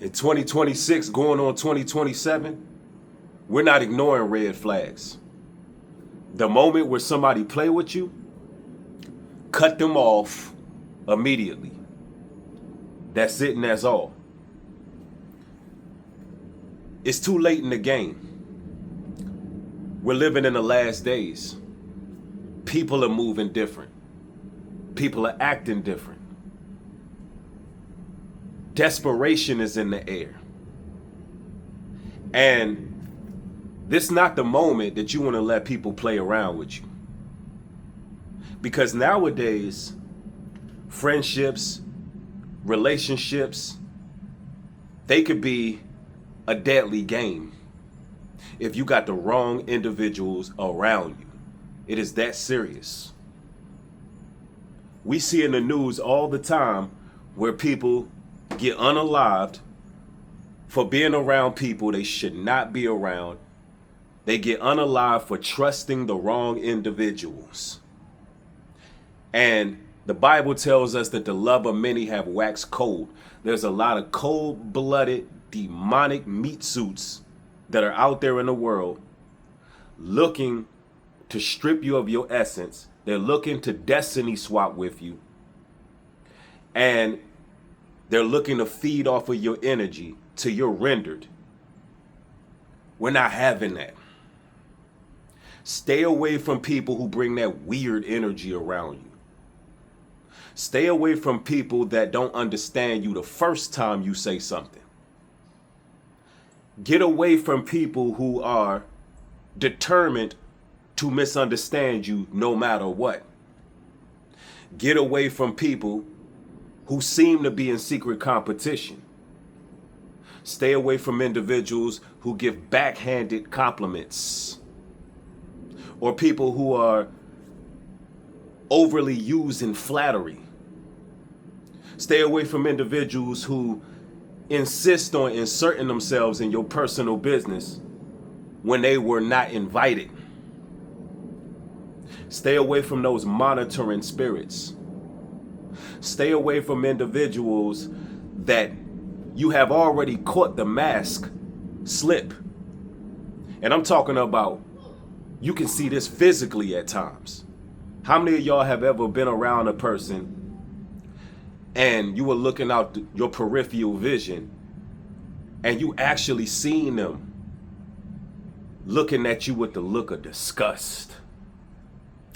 In 2026, going on 2027, we're not ignoring red flags. The moment where somebody play with you, cut them off immediately. That's it and that's all. It's too late in the game. We're living in the last days. People are moving different. People are acting different. Desperation is in the air. And this is not the moment that you want to let people play around with you. Because nowadays, friendships, relationships, they could be a deadly game if you got the wrong individuals around you. It is that serious. We see in the news all the time where people get unalived for being around people they should not be around. They get unalived for trusting the wrong individuals. And the Bible tells us that the love of many have waxed cold. There's a lot of cold-blooded, demonic meat suits that are out there in the world looking to strip you of your essence. They're looking to destiny swap with you. And they're looking to feed off of your energy till you're rendered. We're not having that. Stay away from people who bring that weird energy around you. Stay away from people that don't understand you the first time you say something. Get away from people who are determined to misunderstand you no matter what. Get away from people who seem to be in secret competition. Stay away from individuals who give backhanded compliments or people who are overly using flattery. Stay away from individuals who insist on inserting themselves in your personal business when they were not invited. Stay away from those monitoring spirits. Stay away from individuals that you have already caught the mask slip. And I'm talking about, you can see this physically at times. How many of y'all have ever been around a person and you were looking out your peripheral vision and you actually seen them looking at you with the look of disgust,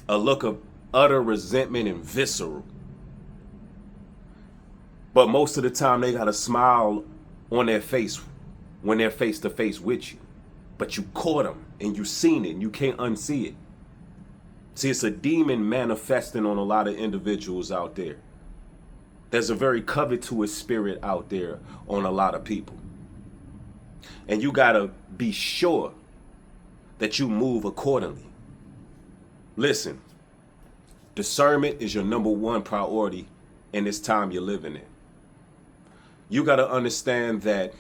a look of utter resentment and visceral? But most of the time they got a smile on their face when they're face to face with you. But you caught them and you seen it and you can't unsee it. See, it's a demon manifesting on a lot of individuals out there. There's a very covetous spirit out there on a lot of people. And you gotta be sure that you move accordingly. Listen, discernment is your number one priority in this time you're living in. You gotta understand that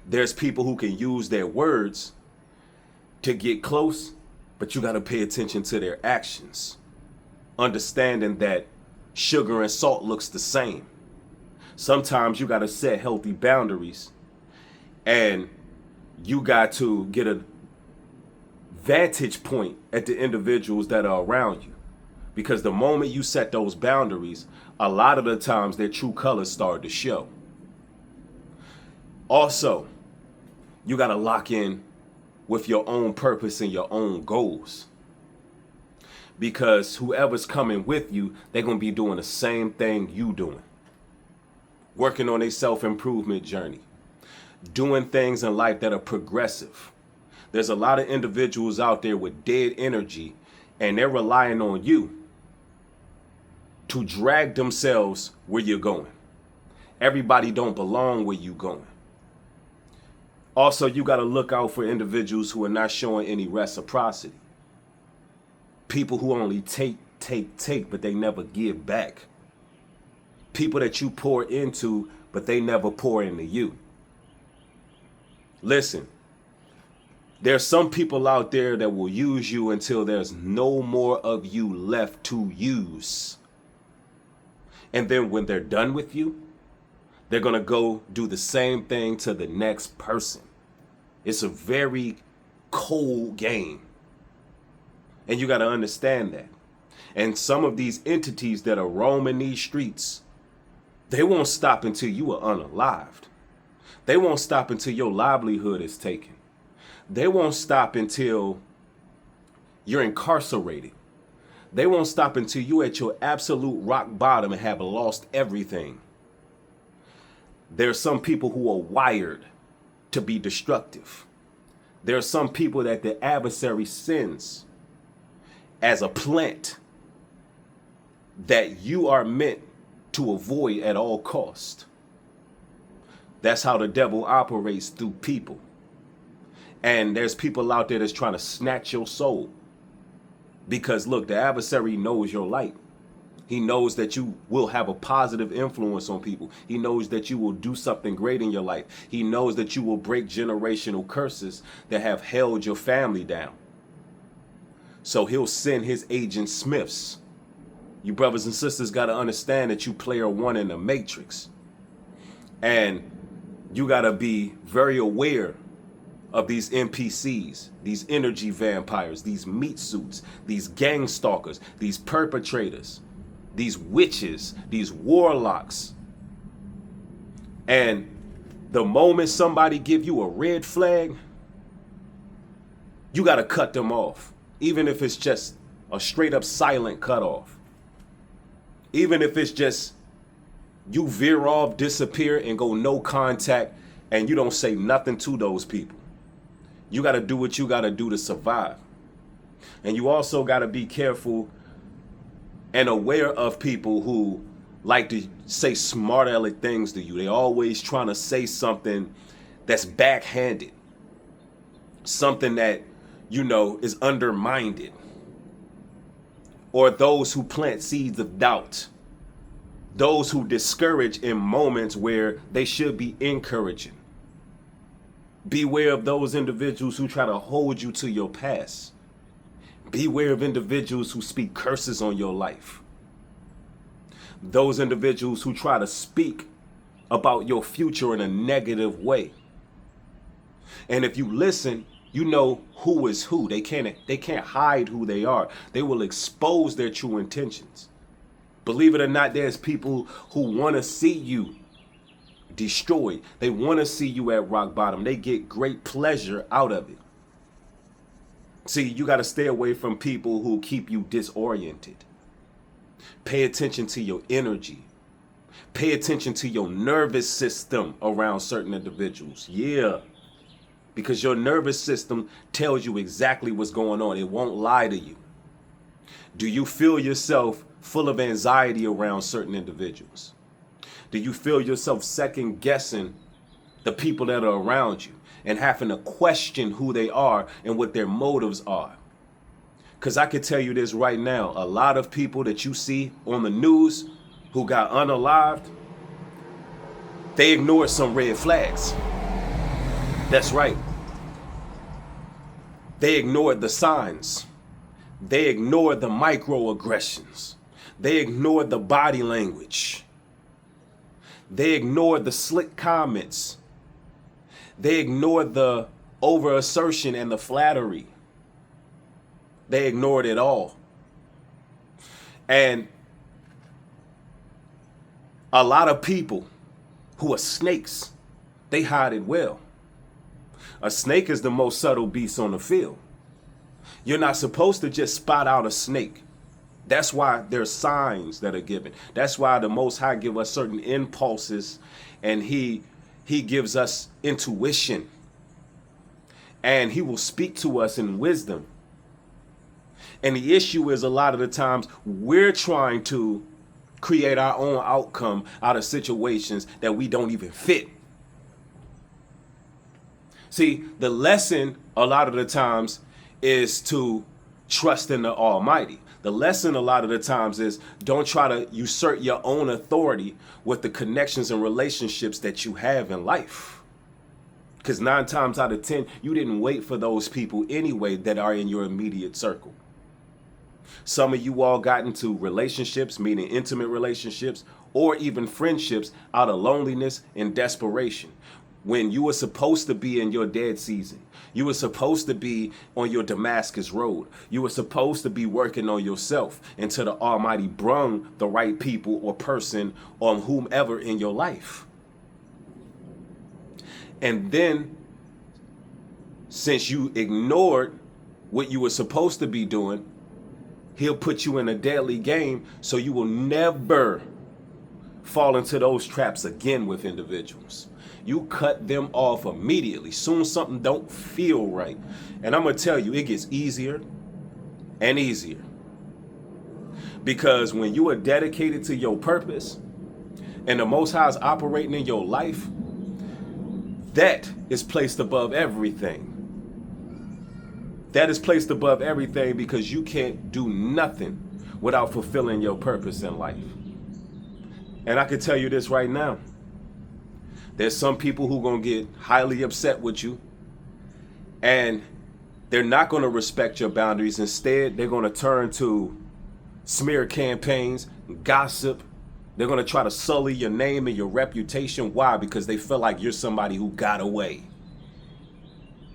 there's people who can use their words to get close, but you got to pay attention to their actions. Understanding that sugar and salt looks the same. Sometimes you got to set healthy boundaries and you got to get a vantage point at the individuals that are around you. Because the moment you set those boundaries, a lot of the times their true colors start to show. Also, you got to lock in with your own purpose and your own goals. Because whoever's coming with you, they're going to be doing the same thing you doing. Working on a self-improvement journey. Doing things in life that are progressive. There's a lot of individuals out there with dead energy and they're relying on you to drag themselves where you're going. Everybody don't belong where you're going. Also, you got to look out for individuals who are not showing any reciprocity. People who only take, but they never give back. People that you pour into, but they never pour into you. Listen, there's some people out there that will use you until there's no more of you left to use. And then when they're done with you, They're going to go do the same thing to the next person. It's a very cold game. And you got to understand that. And some of these entities that are roaming these streets, they won't stop until you are unalived. They won't stop until your livelihood is taken. They won't stop until you're incarcerated. They won't stop until you're at your absolute rock bottom and have lost everything. There are some people who are wired to be destructive. There are some people that the adversary sends as a plant that you are meant to avoid at all cost. That's how the devil operates, through people. And there's people out there that's trying to snatch your soul. Because look, the adversary knows your light. He knows that you will have a positive influence on people. He knows that you will do something great in your life. He knows that you will break generational curses that have held your family down. So he'll send his agent Smiths. You brothers and sisters got to understand that you player one in the matrix. And you got to be very aware of these NPCs, these energy vampires, these meat suits, these gang stalkers, these perpetrators, these witches, these warlocks. And the moment somebody give you a red flag, you got to cut them off. Even if it's just a straight up silent cutoff. Even if it's just you veer off, disappear, and go no contact, and you don't say nothing to those people. You got to do what you got to do to survive. And you also got to be careful and aware of people who like to say smart aleck things to you. They always trying to say something that's backhanded. Something that, you know, is undermined. Or those who plant seeds of doubt. Those who discourage in moments where they should be encouraging. Beware of those individuals who try to hold you to your past. Beware of individuals who speak curses on your life. Those individuals who try to speak about your future in a negative way. And if you listen, you know who is who. They can't hide who they are. They will expose their true intentions. Believe it or not, there's people who want to see you destroyed. They want to see you at rock bottom. They get great pleasure out of it. See, you got to stay away from people who keep you disoriented. Pay attention to your energy. Pay attention to your nervous system around certain individuals. Yeah. Because your nervous system tells you exactly what's going on. It won't lie to you. Do you feel yourself full of anxiety around certain individuals? Do you feel yourself second guessing the people that are around you and having to question who they are and what their motives are? Because I can tell you this right now, a lot of people that you see on the news who got unalived, they ignored some red flags. That's right. They ignored the signs. They ignored the microaggressions. They ignored the body language. They ignored the slick comments. They ignored the over assertion and the flattery. They ignored it all. And a lot of people who are snakes, they hide it well. A snake is the most subtle beast on the field. You're not supposed to just spot out a snake. That's why there's signs that are given. That's why the Most High give us certain impulses, and he gives us intuition. And he will speak to us in wisdom. And the issue is, a lot of the times we're trying to create our own outcome out of situations that we don't even fit. See, the lesson a lot of the times is to trust in the Almighty. The lesson a lot of the times is don't try to usurp your own authority with the connections and relationships that you have in life. Because 9 times out of 10, you didn't wait for those people anyway that are in your immediate circle. Some of you all got into relationships, meaning intimate relationships, or even friendships out of loneliness and desperation. When you were supposed to be in your dead season, you were supposed to be on your Damascus road. You were supposed to be working on yourself until the Almighty brung the right people or person or whomever in your life. And then, since you ignored what you were supposed to be doing, he'll put you in a deadly game so you will never fall into those traps again with individuals. You cut them off immediately. Soon something don't feel right. And I'm going to tell you, it gets easier and easier. Because when you are dedicated to your purpose and the Most High is operating in your life, that is placed above everything. That is placed above everything because you can't do nothing without fulfilling your purpose in life. And I can tell you this right now. There's some people who are going to get highly upset with you, and they're not going to respect your boundaries. Instead, they're going to turn to smear campaigns, gossip. They're going to try to sully your name and your reputation. Why? Because they feel like you're somebody who got away.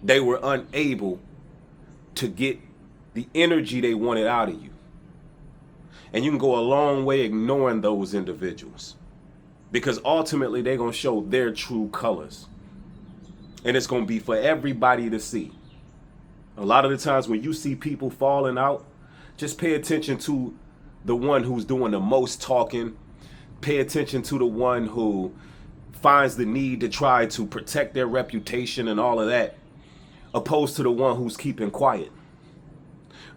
They were unable to get the energy they wanted out of you. And you can go a long way ignoring those individuals, because ultimately they're going to show their true colors. And it's going to be for everybody to see. A lot of the times when you see people falling out, just pay attention to the one who's doing the most talking. Pay attention to the one who finds the need to try to protect their reputation and all of that, opposed to the one who's keeping quiet.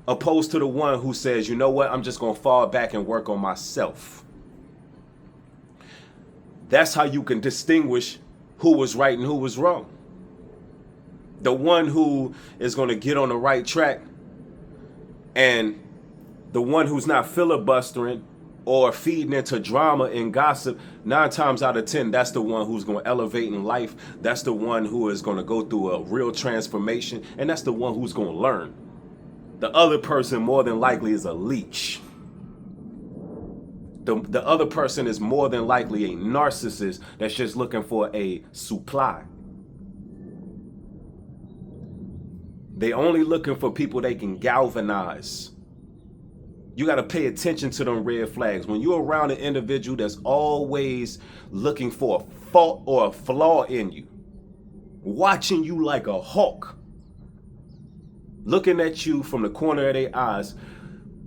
Opposed to the one who says, you know what, I'm just going to fall back and work on myself. That's how you can distinguish who was right and who was wrong. The one who is going to get on the right track, and the one who's not filibustering or feeding into drama and gossip, 9 times out of 10, that's the one who's going to elevate in life. That's the one who is going to go through a real transformation, and that's the one who's going to learn. The other person more than likely is a leech. The other person is more than likely a narcissist that's just looking for a supply. They only looking for people they can galvanize. You got to pay attention to them red flags. When you're around an individual that's always looking for a fault or a flaw in you, watching you like a hawk, looking at you from the corner of their eyes,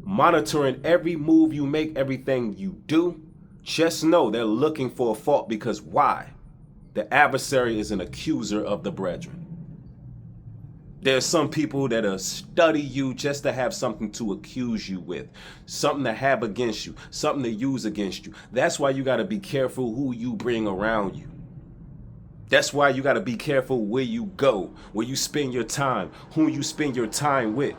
monitoring every move you make, everything you do, just know they're looking for a fault. Because why? The adversary is an accuser of the brethren. There's some people that'll study you just to have something to accuse you with, something to have against you, something to use against you. That's why you got to be careful who you bring around you. That's why you got to be careful where you go, where you spend your time, who you spend your time with.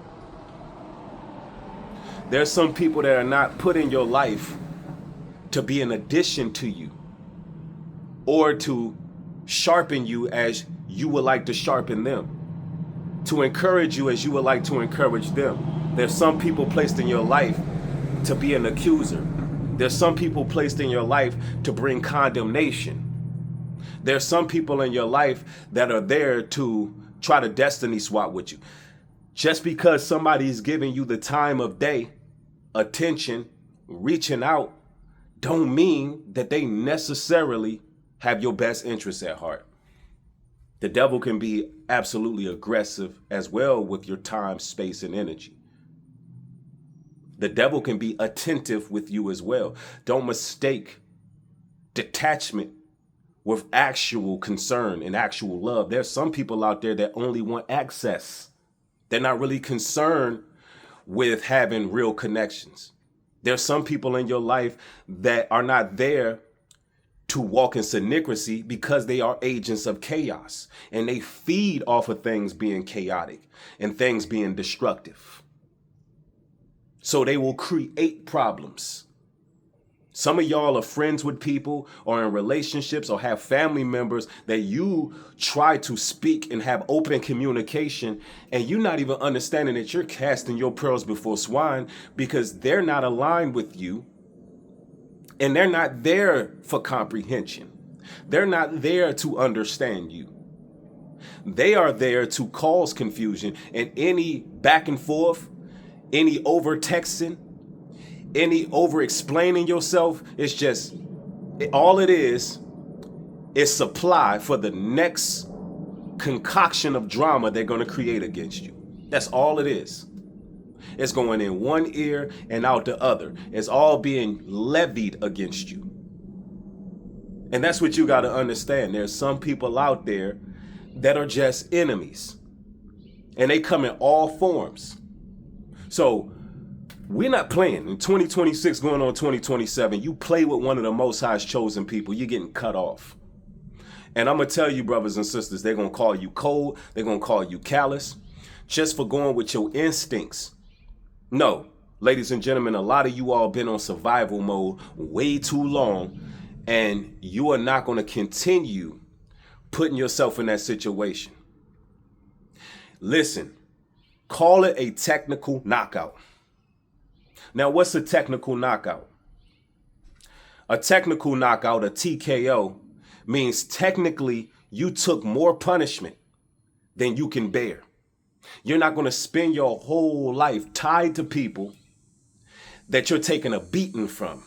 There's some people that are not put in your life to be an addition to you or to sharpen you as you would like to sharpen them, to encourage you as you would like to encourage them. There's some people placed in your life to be an accuser. There's some people placed in your life to bring condemnation. There's some people in your life that are there to try to destiny swap with you. Just because somebody's giving you the time of day, attention, reaching out, don't mean that they necessarily have your best interests at heart. The devil can be absolutely aggressive as well with your time, space, and energy. The devil can be attentive with you as well. Don't mistake detachment with actual concern and actual love. There's some people out there that only want access. They're not really concerned with having real connections. There's some people in your life that are not there to walk in secrecy because they are agents of chaos, and they feed off of things being chaotic and things being destructive. So they will create problems. Some of y'all are friends with people or in relationships or have family members that you try to speak and have open communication, and you're not even understanding that you're casting your pearls before swine because they're not aligned with you And they're not there for comprehension. They're not there to understand you. They are there to cause confusion, and any back and forth, any over texting, any over explaining yourself, it's just all it is supply for the next concoction of drama they're going to create against you. That's all it is. It's going in one ear and out the other. It's all being levied against you. And that's what you got to understand. There's some people out there that are just enemies. And they come in all forms. So we're not playing. In 2026 going on 2027, you play with one of the Most High's chosen people, you're getting cut off. And I'm going to tell you, brothers and sisters, they're going to call you cold. They're going to call you callous just for going with your instincts. No, ladies and gentlemen, a lot of you all been on survival mode way too long, and you are not going to continue putting yourself in that situation. Listen, call it a technical knockout. Now, what's a technical knockout? A technical knockout, a TKO, means technically you took more punishment than you can bear. You're not going to spend your whole life tied to people that you're taking a beating from.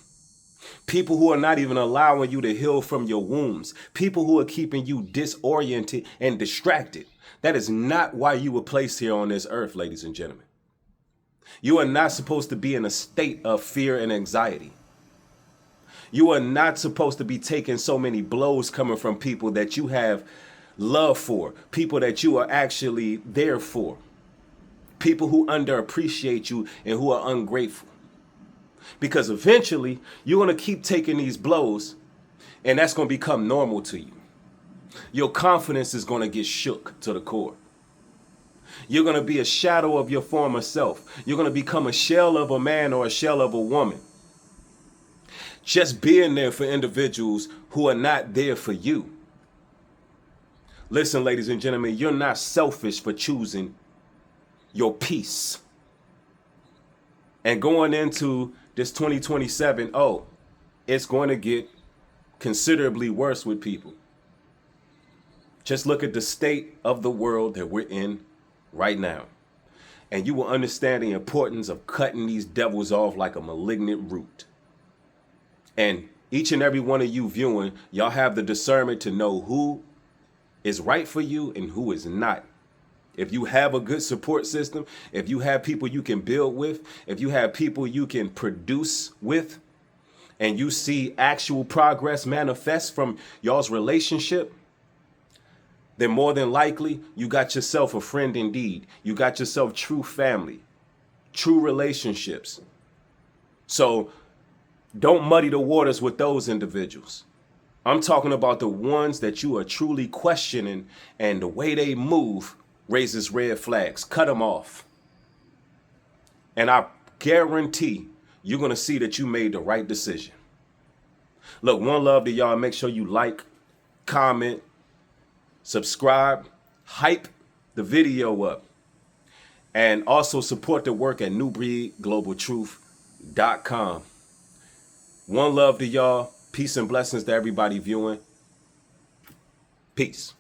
People who are not even allowing you to heal from your wounds. People who are keeping you disoriented and distracted. That is not why you were placed here on this earth, ladies and gentlemen. You are not supposed to be in a state of fear and anxiety. You are not supposed to be taking so many blows coming from people that you have love for, people that you are actually there for, people who underappreciate you and who are ungrateful. Because eventually you're going to keep taking these blows, and that's going to become normal to you. Your confidence is going to get shook to the core. You're going to be a shadow of your former self. You're going to become a shell of a man or a shell of a woman. Just being there for individuals who are not there for you. Listen, ladies and gentlemen, you're not selfish for choosing your peace. And going into this 2027, it's going to get considerably worse with people. Just look at the state of the world that we're in right now. And you will understand the importance of cutting these devils off like a malignant root. And each and every one of you viewing, y'all have the discernment to know who is right for you and who is not. If you have a good support system, if you have people you can build with, if you have people you can produce with, and you see actual progress manifest from y'all's relationship, then more than likely you got yourself a friend indeed. You got yourself true family, true relationships. So don't muddy the waters with those individuals. I'm talking about the ones that you are truly questioning, and the way they move raises red flags. Cut them off. And I guarantee you're going to see that you made the right decision. Look, one love to y'all. Make sure you like, comment, subscribe, hype the video up, and also support the work at newbreedglobaltruth.com. One love to y'all. Peace and blessings to everybody viewing. Peace.